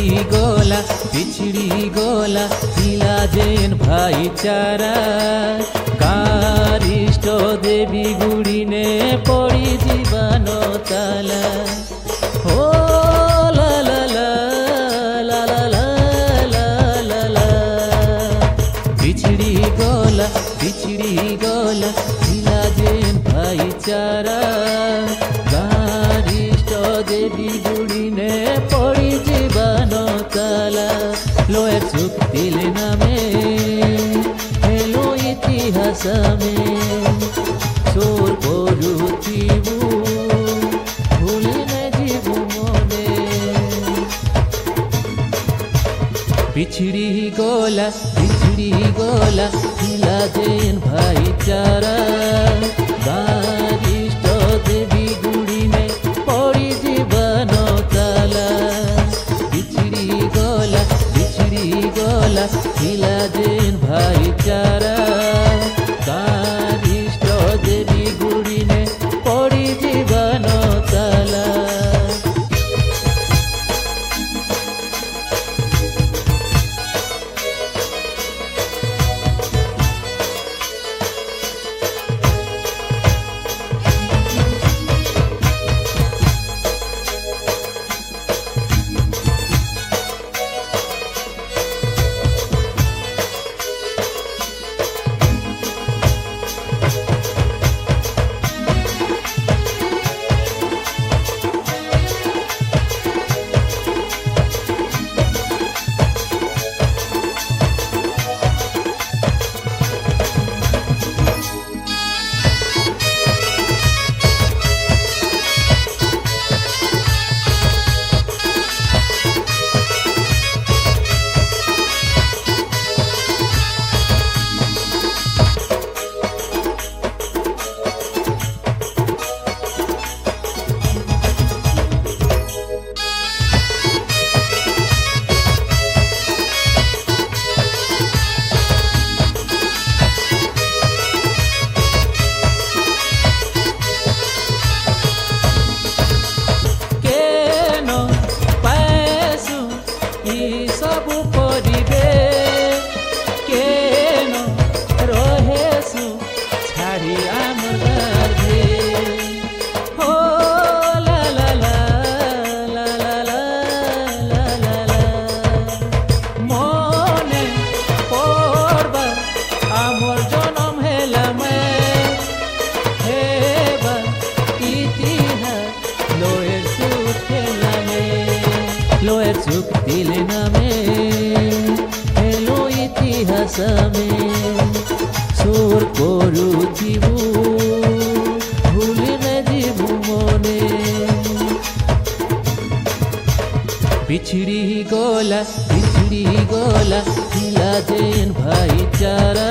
बिछड़ी गोला मिला जेन भाईचारा कार इष्ट देवी गुड़ी ने पड़ी जीवन ताला हो ला ला ला ला ला ला ला ला बिछड़ी गोला मिला जेन भाईचारा कार इष्ट देवी गुड़ी ने पड़ी जीवन ताला लोएर चुक दिल नामे हेलो इतिहास में सोर परू जीवू भूल में जीवू मोने बिछड़ी गोला मिला जेन भाईचारा बारिष्ट देवी गुड़ी में पड़ी जीवन ताला बिछड़ी गोला मिला जेन भाईचारा बारिष्ट देवी गुड़ी में पड़ी जीवन ताला सबु परिबे केन रहेसु छाड़ी आमर गर्भे हो ला ला ला ला ला ला ला ला मने पड़बा आमर जनम हेलामे हेबा इतिहास लोएर सुख हेलामे लोएर सुख दिल नामे हेलो इतिहास में सोर परू जीवू भूल में जीवू मोने बिछड़ी गोला मिला जेन भाईचारा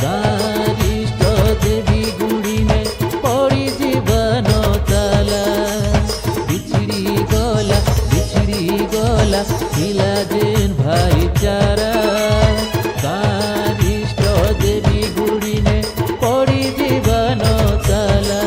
बारिष्ट देवी गुड़ी में पड़ी जीवन ताला बिछड़ी गोला मिला जेन भाईचारा बारिष्ट देवी गुड़ी ने पड़ी जीवन ताला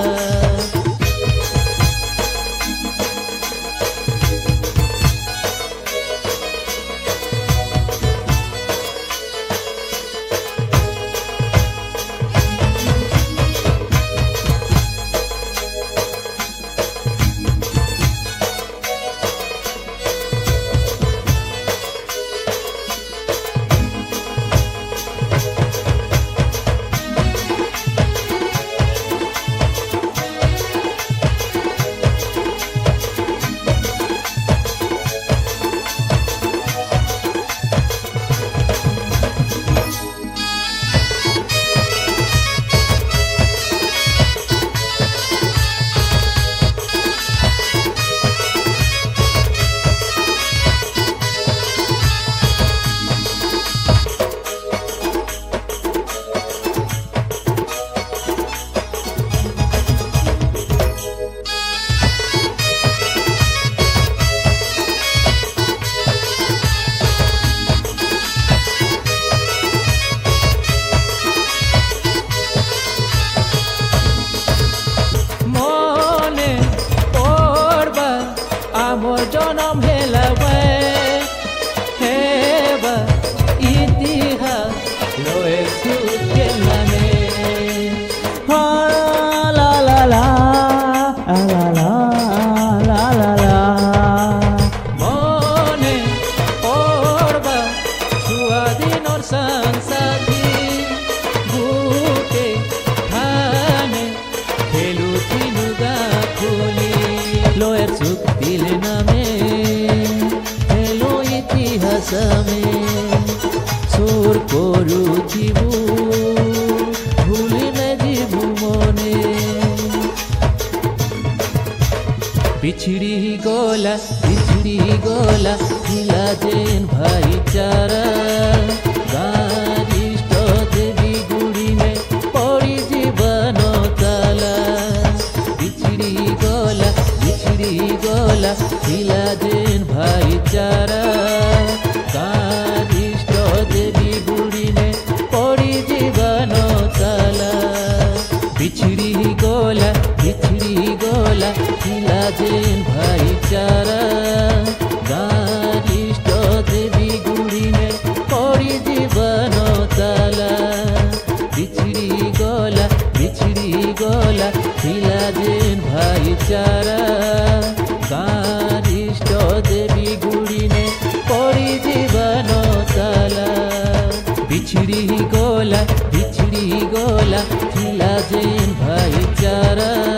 ଗାମେ সোর করুথিবু ভুলি না যাবু মনে বিছড়ি গলা ଥିଲା যেন ভাইচারা গাঁর ইষ্ট দেবী গুড়িনে পড়ি জীবন তালা বিছড়ি গলা ଥିଲା যেন ভাইচারা গাঁর ইষ্ট দেবী গুড়িনে পড়ি জীবন তালা বিছড়ি গলা ଥିଲା যেন ভাইচারা গাঁর ইষ্ট দেবী গুড়িনে পড়ি জীবন তালা বিছড়ি গলা ଥିଲା যেন ভাইচারা গাঁর ইষ্ট দেবী গুড়িনে পড়ি জীবন তালা বিছড়ি গলা ଥିଲା যেন ভাইচারা